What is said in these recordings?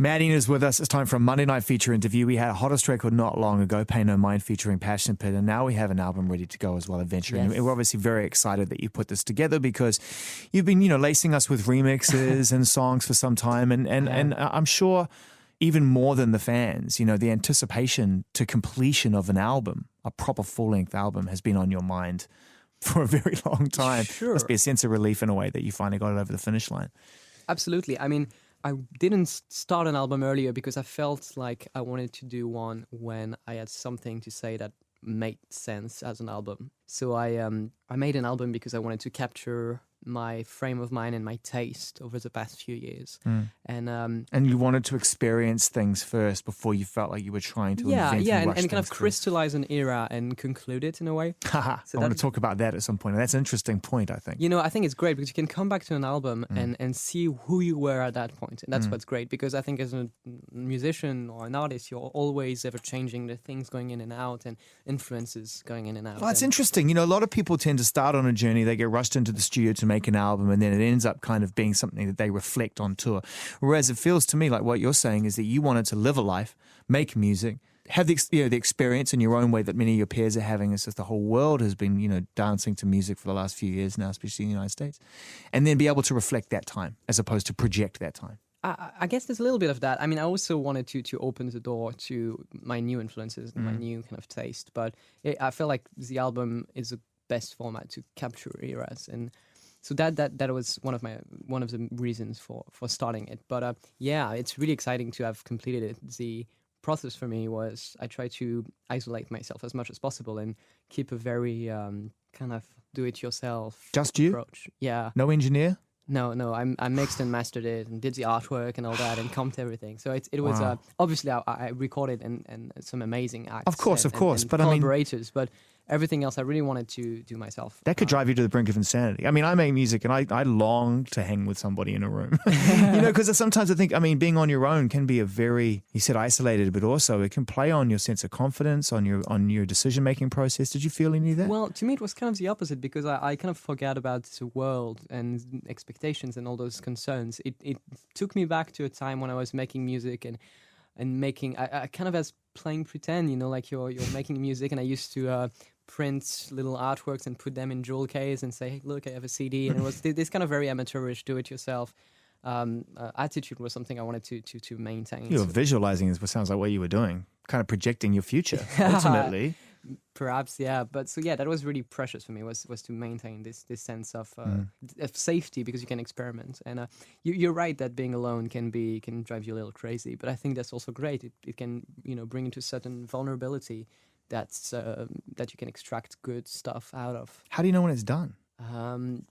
Madeon is with us. It's time for a Monday night feature interview. We had a hottest record not long ago, Pay No Mind featuring Passion Pit, and now we have an album ready to go as well, Adventure. Yes. And we're obviously very excited that you put this together because you've been, lacing us with remixes and songs for some time, and I'm sure even more than the fans, the anticipation to completion of an album, a proper full-length album, has been on your mind for a very long time. Sure. Must be a sense of relief in a way that you finally got it over the finish line. Absolutely. I mean, I didn't start an album earlier because I felt like I wanted to do one when I had something to say that made sense as an album. So I made an album because I wanted to capture my frame of mind and my taste over the past few years. And you wanted to experience things first before you felt like you were trying to invent and rush kind of things through. crystallize an era and conclude it in a way. I want to talk about that at some point. That's an interesting point, I think. I think it's great because you can come back to an album and see who you were at that point. And that's what's great, because I think as a musician or an artist, you're always ever changing. The things going in and out and influences going in and out. Well, it's interesting. A lot of people tend to start on a journey. They get rushed into the studio to make an album, and then it ends up kind of being something that they reflect on tour. Whereas it feels to me like what you're saying is that you wanted to live a life, make music, have the experience in your own way that many of your peers are having. It's just the whole world has been, dancing to music for the last few years now, especially in the United States, and then be able to reflect that time as opposed to project that time. I guess there's a little bit of that. I mean, I also wanted to open the door to my new influences and my new kind of taste. But I feel like the album is the best format to capture eras, and so that was one of the reasons for starting it. But it's really exciting to have completed it. The process for me was I tried to isolate myself as much as possible and keep a very kind of do-it-yourself Just you? approach. Yeah. No engineer? No, I mixed and mastered it and did the artwork and all that and comped everything. So it was Wow. Obviously I recorded and some amazing acts. Of course, and but I mean, collaborators, but everything else I really wanted to do myself. that could drive you to the brink of insanity. I mean, I make music and I long to hang with somebody in a room. Because sometimes I think, being on your own can be a very, you said isolated, but also it can play on your sense of confidence, on your decision-making process. Did you feel any of that? Well, to me it was kind of the opposite, because I kind of forgot about the world and expectations and all those concerns. It took me back to a time when I was making music and making, I kind of as playing pretend, like you're making music, and I used to print little artworks and put them in jewel case and say, hey, look, I have a CD. And it was this kind of very amateurish, do-it-yourself attitude was something I wanted to maintain. You were visualizing is what sounds like what you were doing, kind of projecting your future, ultimately. Perhaps, yeah. But so, that was really precious for me, was to maintain this sense of safety, because you can experiment. And you're right that being alone can drive you a little crazy. But I think that's also great. It can, bring you to certain vulnerability that you can extract good stuff out of. How do you know when it's done?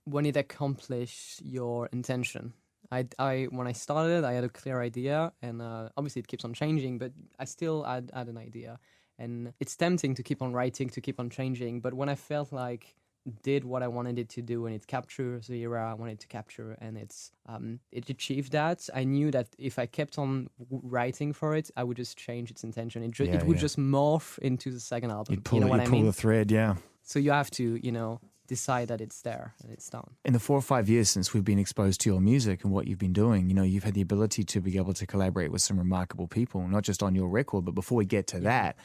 When it accomplishes your intention. When I started, I had a clear idea, and obviously it keeps on changing, but I still had an idea. And it's tempting to keep on writing, to keep on changing, but when I felt like did what I wanted it to do and it captures the era I wanted to capture, and it achieved that, I knew that if I kept on writing for it, I would just change its intention. It would just morph into the second album. You'd pull the thread, yeah. So you have to, decide that it's there and it's done. In the 4 or 5 years since we've been exposed to your music and what you've been doing, you've had the ability to be able to collaborate with some remarkable people, not just on your record, but before we get to that,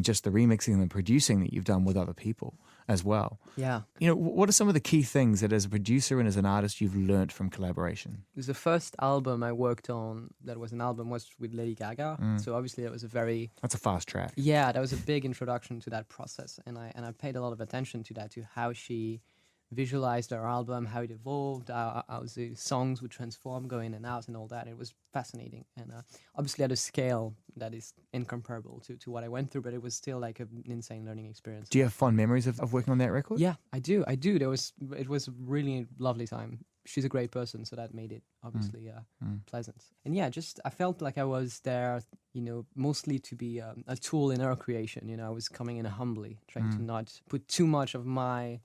just the remixing and the producing that you've done with other people as well. Yeah. What are some of the key things that as a producer and as an artist you've learned from collaboration? It was the first album I worked on that was an album was with Lady Gaga. So obviously that was that's a fast track. Yeah, that was a big introduction to that process. And I paid a lot of attention to that, to how she visualized her album, how it evolved, how the songs would transform, go in and out and all that. It was fascinating. And obviously at a scale that is incomparable to what I went through, but it was still like an insane learning experience. Do you have fond memories of working on that record? Yeah, I do. It was a really lovely time. She's a great person, so that made it obviously pleasant. And I felt like I was there, mostly to be a tool in her creation. I was coming in humbly, trying to not put too much of my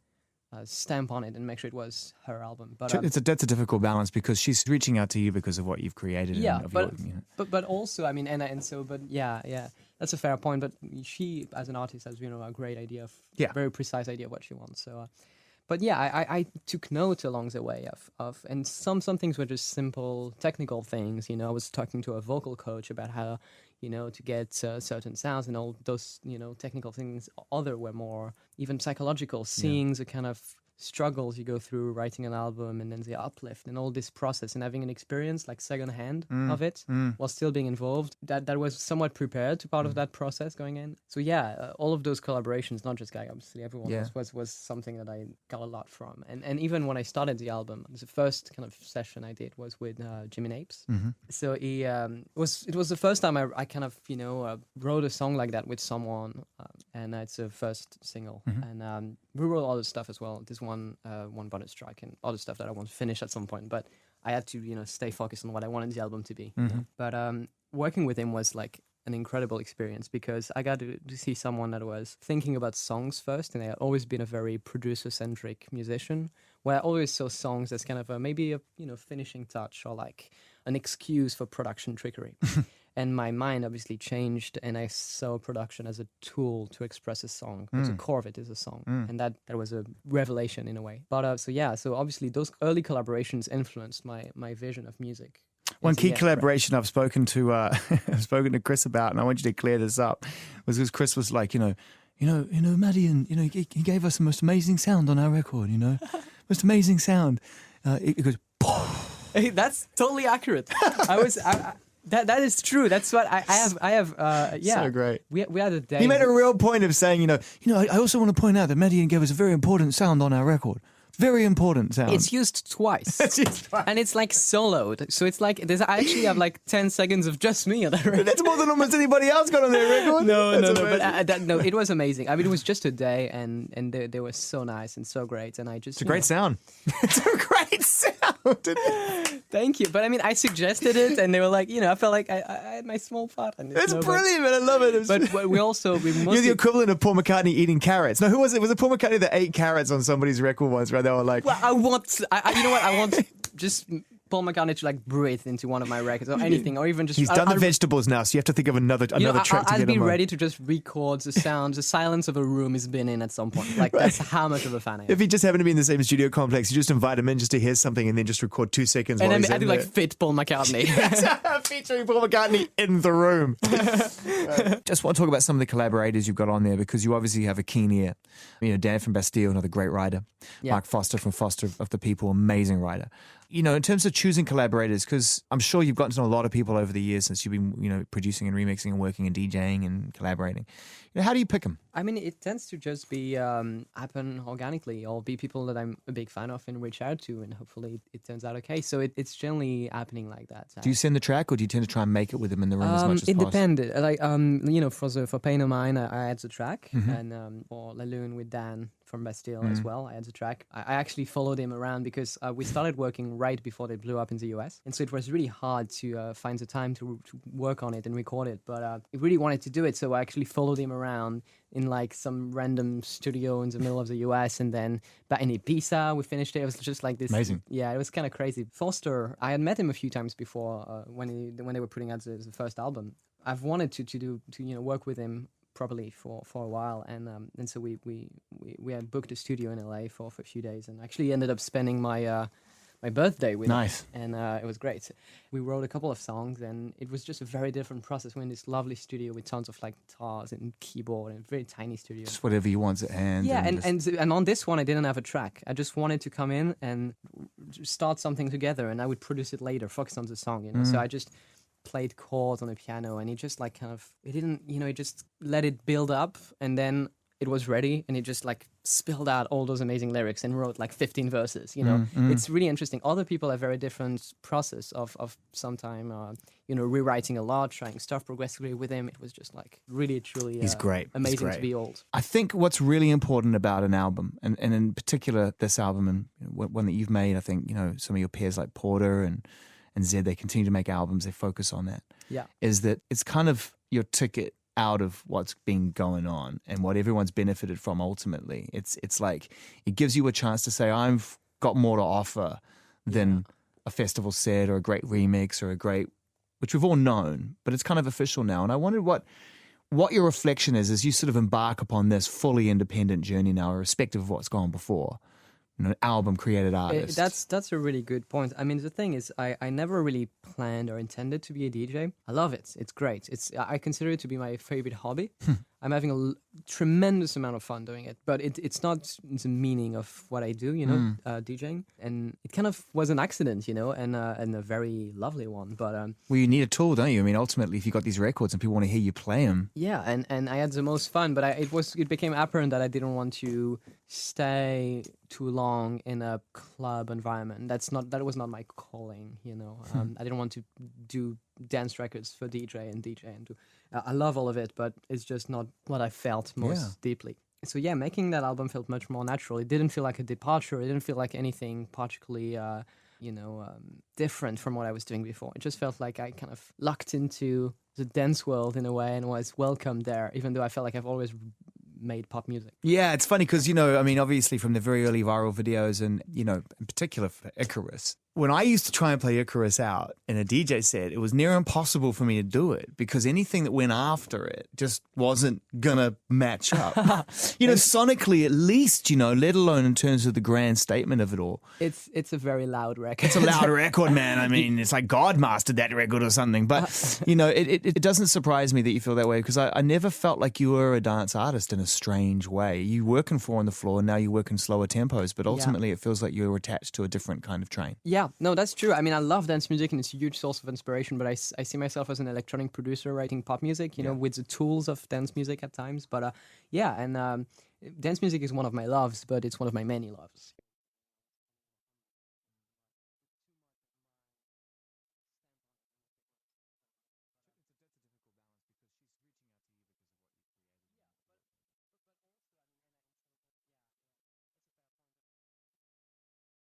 stamp on it and make sure it was her album. But that's a difficult balance, because she's reaching out to you because of what you've created. But also, that's a fair point. But she, as an artist, has a great idea, very precise idea of what she wants. So, But yeah, I took notes along the way of and some things were just simple technical things. I was talking to a vocal coach about how, to get certain sounds and all those, technical things. Other were more even psychological, seeing the kind of struggles you go through writing an album and then the uplift and all this process and having an experience like secondhand of it while still being involved. That was somewhat prepared to part of that process going in. So yeah, all of those collaborations, not just Guy, obviously everyone else was something that I got a lot from. And even when I started the album, the first kind of session I did was with Jimmy Napes. So he it was the first time I kind of wrote a song like that with someone, and it's a first single. And we wrote other stuff as well. This one bonus track and other stuff that I want to finish at some point. But I had to stay focused on what I wanted the album to be. But working with him was like an incredible experience because I got to see someone that was thinking about songs first, and I had always been a very producer-centric musician, where I always saw songs as kind of maybe a finishing touch or like an excuse for production trickery. And my mind obviously changed, and I saw production as a tool to express a song. Because the core of it is a song, and that was a revelation in a way. But so obviously those early collaborations influenced my vision of music. One key collaboration I've spoken to I've spoken to Chris about, and I want you to clear this up, was because Chris was like, Madeon, he gave us the most amazing sound on our record, most amazing sound. It goes, hey, that's totally accurate. That is true. That's what I have. Yeah, so great. We had a day. He made a real point of saying, I also want to point out that Madeon gave us a very important sound on our record. Very important sound. It's used twice. And it's like soloed. So it's like, I actually have like 10 seconds of just me on that record. That's more than almost anybody else got on their record. No. But it was amazing. I mean, it was just a day, and they were so nice and so great. And I just. It's a great sound. It's a great sound. Thank you. But I mean, I suggested it, and they were like, I felt like I had my small part. And it's brilliant, man. I love it. But we mostly. You're the equivalent of Paul McCartney eating carrots. No, who was it? Was it Paul McCartney that ate carrots on somebody's record once, right? They were like, well, I want just Paul McCartney to like breathe into one of my records or anything, or even just. He's done the vegetables now, so you have to think of another track to get him I'd be ready to just record the sound. The silence of a room has been in at some point. Like that's how much of a fan I am. If he just happened to be in the same studio complex, you just invite him in just to hear something and then just record 2 seconds. And then I do like fit Paul McCartney, featuring Paul McCartney in the room. Just want to talk about some of the collaborators you've got on there because you obviously have a keen ear. Dan from Bastille, another great writer. Yeah. Mark Foster from Foster of the People, amazing writer. In terms of choosing collaborators, because I'm sure you've gotten to know a lot of people over the years since you've been, producing and remixing and working and DJing and collaborating. How do you pick them? I mean, it tends to just be happen organically, or be people that I'm a big fan of and reach out to, and hopefully it turns out okay. So it's generally happening like that. Do you send the track, or do you tend to try and make it with them in the room as much as possible? It depended. Like for Pain of Mine, I had the track, and for La Lune with Dan from Bastille as well, I had the track. I actually followed him around because we started working right before they blew up in the US, and so it was really hard to find the time to work on it and record it. But I really wanted to do it, so I actually followed him around in like some random studio in the middle of the US, and then back in Ibiza we finished it. It was just like this. Amazing. Yeah, it was kind of crazy. Foster, I had met him a few times before when they were putting out the first album. I've wanted to work with him properly for a while, and so we had booked a studio in LA for a few days, and actually ended up spending my birthday with him, and it was great. We wrote a couple of songs, and it was just a very different process. We're in this lovely studio with tons of like guitars and keyboard, and a very tiny studio. Just whatever you want at hand. Yeah, and on this one I didn't have a track. I just wanted to come in and start something together, and I would produce it later, focus on the song, So I just played chords on the piano, and it just like it just let it build up, and then it was ready, and it just like spilled out all those amazing lyrics and wrote like 15 verses. It's really interesting. Other people have very different process of sometime rewriting a lot, trying stuff progressively with him. It was just like really truly he's great. Amazing he's great. To be old. I think what's really important about an album, and in particular this album, and one that you've made, I think some of your peers like Porter and Zed, they continue to make albums, they focus on that. Yeah. Is that it's kind of your ticket out of what's been going on and what everyone's benefited from ultimately. It's like it gives you a chance to say, I've got more to offer than a festival set or a great remix or a great, which we've all known, but it's kind of official now. And I wondered what your reflection is as you sort of embark upon this fully independent journey now, irrespective of what's gone before. an album created artist. That's a really good point. I mean, the thing is, I never really planned or intended to be a DJ. I love it. It's great. I consider it to be my favorite hobby. I'm having a tremendous amount of fun doing it, but it's not the meaning of what I do, DJing. And it kind of was an accident, and a very lovely one. But well, you need a tool, don't you? I mean, ultimately, if you got these records and people want to hear you play them. Yeah, and I had the most fun, but it became apparent that I didn't want to stay too long in a club environment. That was not my calling, I didn't want to do dance records for DJ and do. I love all of it, but it's just not what I felt most deeply. So yeah, making that album felt much more natural. It didn't feel like a departure. It didn't feel like anything particularly, different from what I was doing before. It just felt like I kind of lucked into the dance world in a way and was welcomed there, even though I felt like I've always made pop music. Yeah, it's funny because, obviously from the very early viral videos and, in particular for Icarus, when I used to try and play Icarus out in a DJ set, it was near impossible for me to do it because anything that went after it just wasn't going to match up. Sonically at least, let alone in terms of the grand statement of it all. It's a very loud record. It's a loud record, man. I mean, it's like God mastered that record or something. But, it doesn't surprise me that you feel that way because I never felt like you were a dance artist in a strange way. You working 4 on the floor and now you work in slower tempos, but ultimately it feels like you're attached to a different kind of train. Yeah, no, that's true. I mean, I love dance music and it's a huge source of inspiration, but I see myself as an electronic producer writing pop music, with the tools of dance music at times. But dance music is one of my loves, but it's one of my many loves.